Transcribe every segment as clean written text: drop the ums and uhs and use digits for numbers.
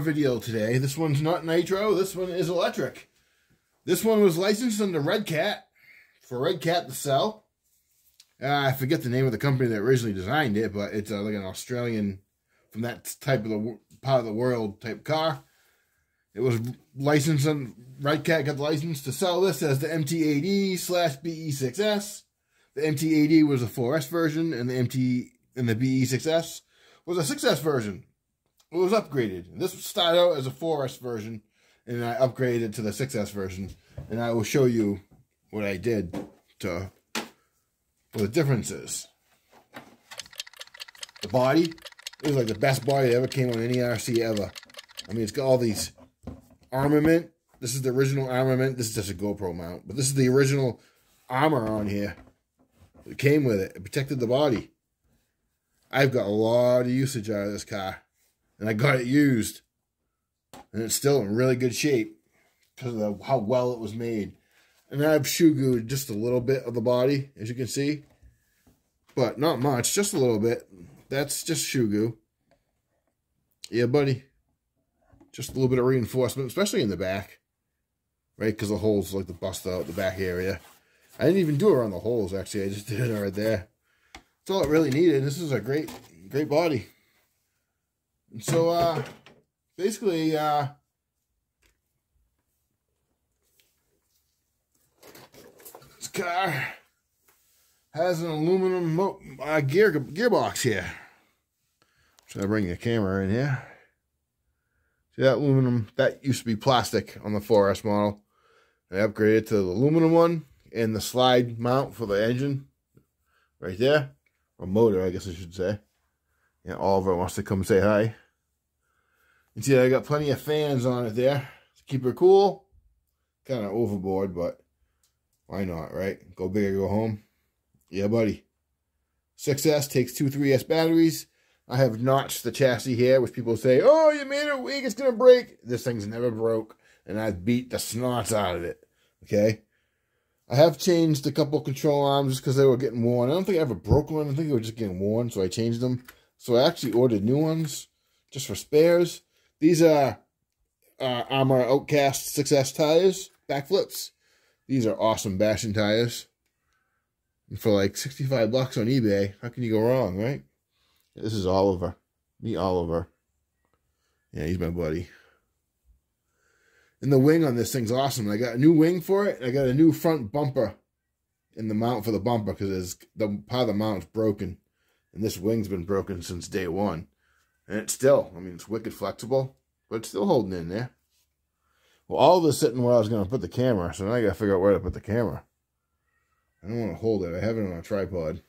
video today. This one's not nitro. This one is electric. This one was licensed under Red Cat for Red Cat to sell. I forget the name of the company that originally designed it, but it's like an Australian, from that type of the part of the world type car. It was licensed, and Red Cat got the license to sell this as the MT8E / BE6S. The MT8E was a 4S version, and the BE6S was a 6S version. It was upgraded. This started out as a 4S version, and I upgraded it to the 6S version. And I will show you what I did to what the difference is. The body is like the best body that ever came on any RC ever. I mean, it's got all these armament. This is the original armament. This is just a GoPro mount, but this is the original armor on here. It came with it. It protected the body. I've got a lot of usage out of this car, and I got it used, and it's still in really good shape because of how well it was made. And I've shoe-gooed just a little bit of the body, as you can see, but not much, just a little bit. That's just shoe-goo. Yeah, buddy. Just a little bit of reinforcement, especially in the back, right? Because the holes like to bust out the back area. I didn't even do it around the holes, actually. I just did it right there. That's all it really needed. This is a great body. And so, basically, this car has an aluminum gearbox here. So I bring the camera in here. See that aluminum? That used to be plastic on the 4S model. I upgraded it to the aluminum one and the slide mount for the engine right there. Or motor, I guess I should say. Yeah, Oliver wants to come say hi. You see, I got plenty of fans on it there to keep it cool. Kind of overboard, but why not, right? Go big or go home. Yeah, buddy. 6S takes 2 3S batteries. I have notched the chassis here, which people say, oh, you made it weak, it's going to break. This thing's never broke, and I've beat the snots out of it, okay? I have changed a couple control arms just because they were getting worn. I don't think I ever broke one. I think they were just getting worn, so I changed them. So I actually ordered new ones just for spares. These are Armor Outcast 6S tires, back flips. These are awesome bashing tires. And for like $65 on eBay, how can you go wrong, right? This is Oliver. Meet Oliver. Yeah, he's my buddy. And the wing on this thing's awesome. I got a new wing for it. And I got a new front bumper in the mount for the bumper because the part of the mount's broken. And this wing's been broken since day one. And it's still, I mean, it's wicked flexible, but it's still holding in there. Well, all of this sitting where I was going to put the camera, so now I got to figure out where to put the camera. I don't want to hold it. I have it on a tripod.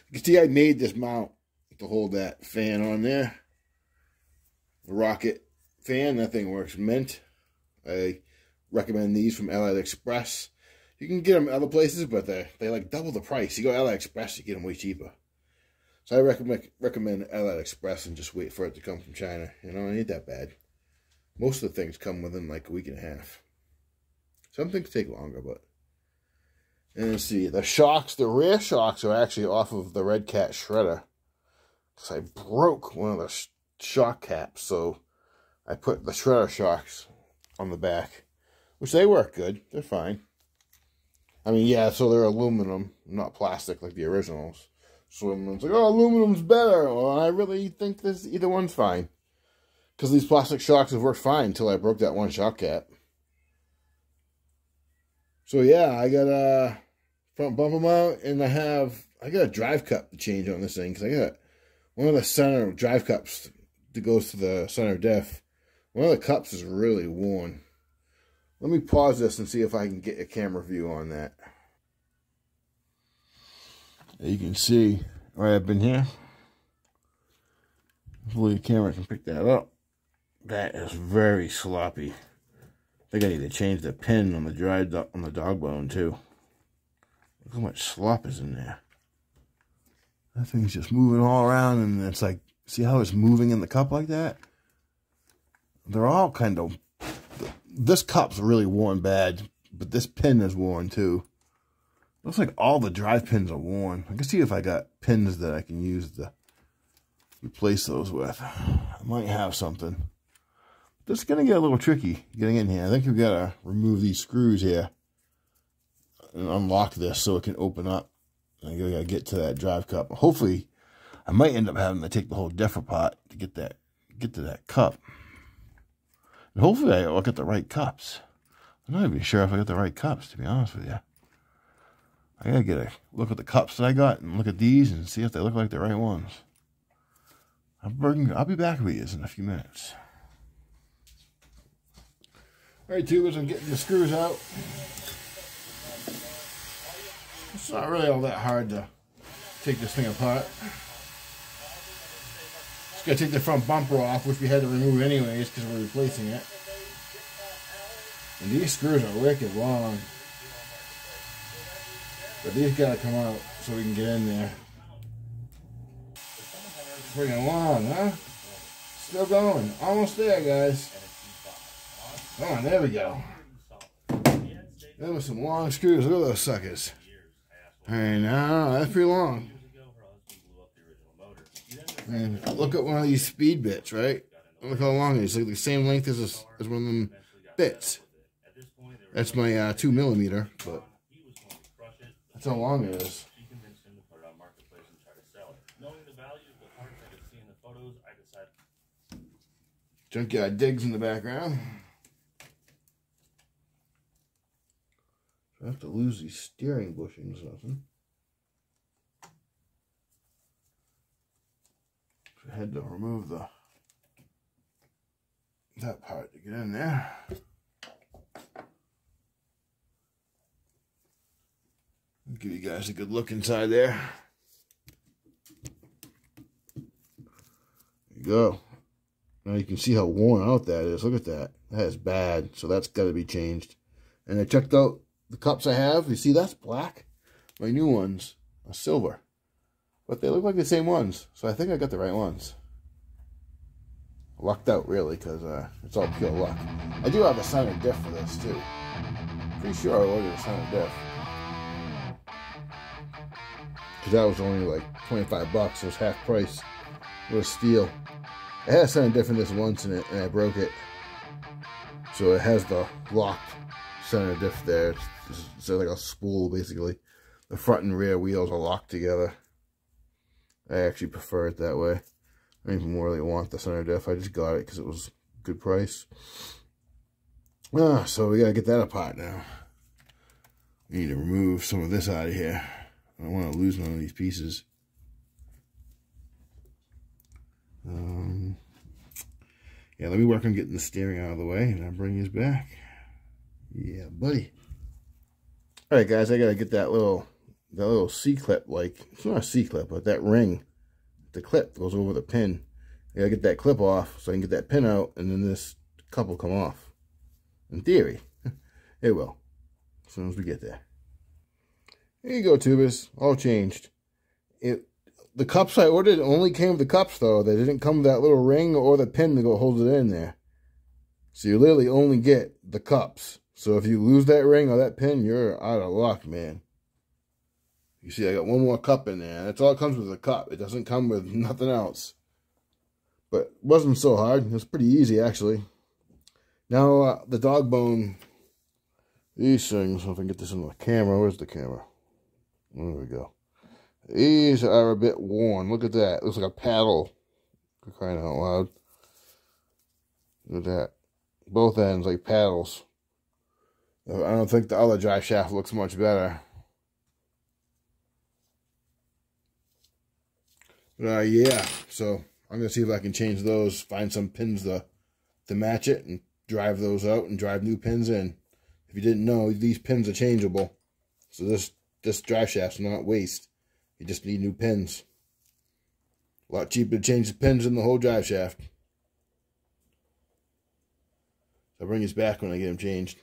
You can see I made this mount to hold that fan on there. The rocket fan, that thing works mint. I recommend these from AliExpress. You can get them other places, but they like double the price. You go to AliExpress, you get them way cheaper. So I recommend AliExpress and just wait for it to come from China. You know, it ain't that bad. Most of the things come within like a week and a half. Some things take longer, but... And let's see, the shocks, the rear shocks are actually off of the Red Cat shredder. Because I broke one of the shock caps, so I put the shredder shocks on the back. Which they work good, they're fine. I mean, yeah, so they're aluminum, not plastic like the originals. So everyone's like, oh, aluminum's better. Well, I really think this either one's fine. Because these plastic shocks have worked fine until I broke that one shock cap. So yeah, I got a front bumper mount, and I got a drive cup to change on this thing, because I got one of the center drive cups that goes to the center diff. One of the cups is really worn. Let me pause this and see if I can get a camera view on that. You can see right up in here. Hopefully the camera can pick that up. That is very sloppy. I think I need to change the pin on the dog bone too. Look how much slop is in there. That thing's just moving all around, and it's like, see how it's moving in the cup like that? They're all kind of, this cup's really worn bad, but this pin is worn too. Looks like all the drive pins are worn. I can see if I got pins that I can use to replace those with. I might have something. This is going to get a little tricky getting in here. I think we've got to remove these screws here and unlock this so it can open up. I got to get to that drive cup. Hopefully, I might end up having to take the whole diff apart to get to that cup. And hopefully, I'll get the right cups. I'm not even sure if I got the right cups, to be honest with you. I got to get a look at the cups that I got and look at these and see if they look like the right ones. I'll be back with you in a few minutes. All right, tubers, I'm getting the screws out. It's not really all that hard to take this thing apart. Just gotta take the front bumper off, which we had to remove anyways because we're replacing it. And these screws are wicked long. But these gotta come out so we can get in there. Freaking long, huh? Still going. Almost there, guys. Come on, there we go. There was some long screws. Look at those suckers. Alright, now that's pretty long. And look at one of these speed bits, right? Look how long it is. It's like the same length as one of them bits. That's my 2mm, but that's how long it is. Junkyard digs in the background. I have to lose these steering bushings or something. I had to remove that part to get in there. I'll give you guys a good look inside there. There you go. Now you can see how worn out that is. Look at that. That is bad. So that's got to be changed. And I checked out the cups I have. You see, that's black. My new ones are silver. But they look like the same ones. So I think I got the right ones. Lucked out, really, because it's all pure luck. I do have a center diff for this, too. Pretty sure I ordered a center diff. Because that was only like 25 bucks. It was half price. It was steel. I had a center diff in this once and I broke it. So it has the locked center diff there. It's like a spool, basically. The front and rear wheels are locked together. I actually prefer it that way. I don't even really want the center diff. I just got it because it was a good price. So we got to get that apart now. We need to remove some of this out of here. I don't want to lose none of these pieces. Yeah, let me work on getting the steering out of the way and I'll bring you back. Yeah, buddy. Alright guys, I gotta get that little C-clip, like, it's not a C-clip, but that ring, the clip goes over the pin. I gotta get that clip off so I can get that pin out and then this cup will come off. In theory, it will. As soon as we get there. Here you go, tubers. All changed. The cups I ordered only came with the cups, though. They didn't come with that little ring or the pin to go hold it in there. So you literally only get the cups. So if you lose that ring or that pin, you're out of luck, man. You see, I got one more cup in there. That's all it comes with, a cup. It doesn't come with nothing else. But it wasn't so hard. It was pretty easy, actually. Now, the dog bone, these things, if I can get this in the camera. Where's the camera? There we go. These are a bit worn. Look at that. It looks like a paddle. For crying out loud. Look at that. Both ends like paddles. I don't think the other drive shaft looks much better. Yeah. So I'm going to see if I can change those. Find some pins to match it. And drive those out and drive new pins in. If you didn't know, these pins are changeable. So this drive shaft's not waste. You just need new pins. A lot cheaper to change the pins than the whole drive shaft. I'll bring his back when I get him changed.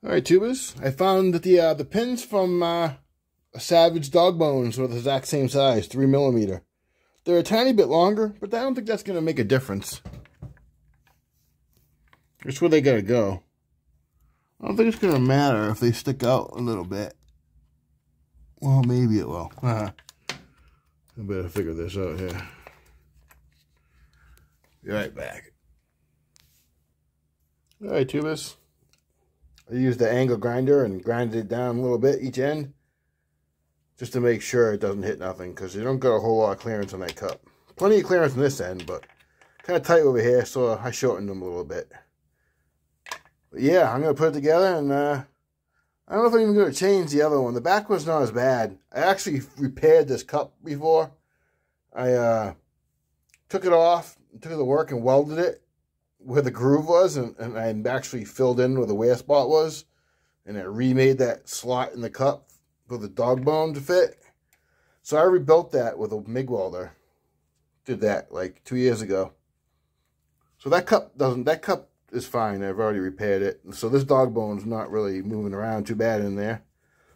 Alright, tubers. I found that the pins from a Savage dog bones are the exact same size, 3mm. They're a tiny bit longer, but I don't think that's going to make a difference. That's where they got to go. I don't think it's going to matter if they stick out a little bit. Well, maybe it will. I better figure this out here. Be right back. All right, tubers. I used the angle grinder and grinded it down a little bit each end, just to make sure it doesn't hit nothing, because you don't got a whole lot of clearance on that cup. Plenty of clearance on this end, but kind of tight over here, so I shortened them a little bit. But yeah, I'm going to put it together, and I don't know if I'm even going to change the other one. The back one's not as bad. I actually repaired this cup before. I took it off, took it to work and welded it where the groove was, and I actually filled in where the wear spot was, and I remade that slot in the cup for the dog bone to fit. So I rebuilt that with a MIG welder. Did that like 2 years ago. So that cup is fine. I've already repaired it. So this dog bone's not really moving around too bad in there.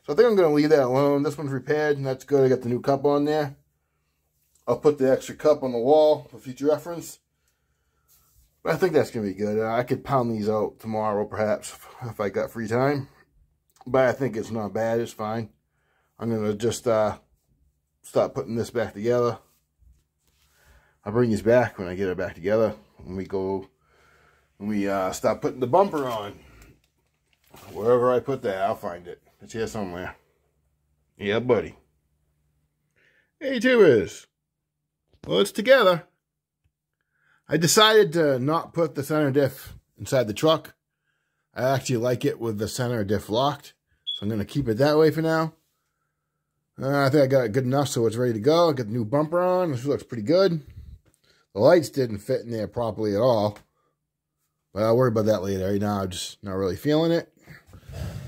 So I think I'm going to leave that alone. This one's repaired, and that's good. I got the new cup on there. I'll put the extra cup on the wall for future reference. But I think that's going to be good. I could pound these out tomorrow, perhaps, if I got free time. But I think it's not bad. It's fine. I'm going to just start putting this back together. I'll bring these back when I get it back together. When we start putting the bumper on. Wherever I put that, I'll find it. It's here somewhere. Yeah, buddy. Hey, tubers. Well, it's together. I decided to not put the center diff inside the truck. I actually like it with the center diff locked. So I'm going to keep it that way for now. I think I got it good enough so it's ready to go. I got the new bumper on. This looks pretty good. The lights didn't fit in there properly at all. But I'll worry about that later. Right now, I'm just not really feeling it.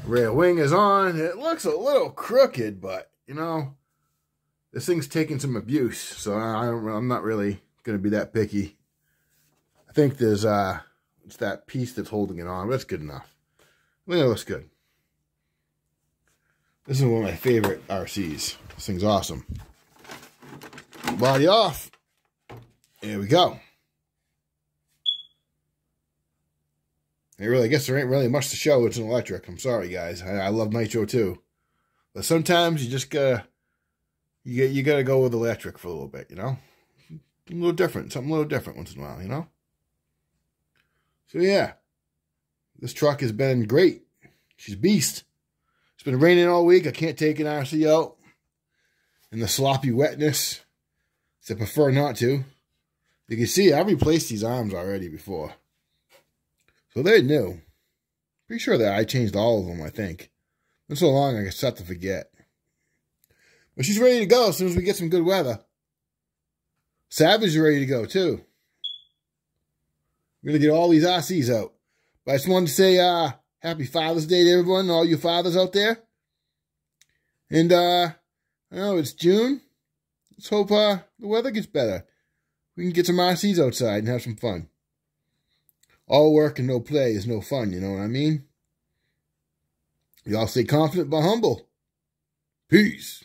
Rear wing is on. It looks a little crooked, but, you know, this thing's taking some abuse. So I'm not really going to be that picky. I think there's it's that piece that's holding it on. But that's good enough. I think it looks good. This is one of my favorite RCs. This thing's awesome. Body off. There we go. I guess there ain't really much to show. It's an electric. I'm sorry, guys. I love nitro too, but sometimes you just gotta you gotta go with electric for a little bit. You know, a little different, something a little different once in a while. You know. So yeah, this truck has been great. She's a beast. It's been raining all week. I can't take an RC out in the sloppy wetness. So I prefer not to. You can see I've replaced these arms already before. So they're new. Pretty sure that I changed all of them, I think. Been so long I can start to forget. But she's ready to go as soon as we get some good weather. Savage is ready to go too. We're going to get all these RCs out. But I just wanted to say happy Father's Day to everyone, all you fathers out there. And I know it's June. Let's hope the weather gets better. We can get some RCs outside and have some fun. All work and no play is no fun, you know what I mean? Y'all stay confident but humble. Peace.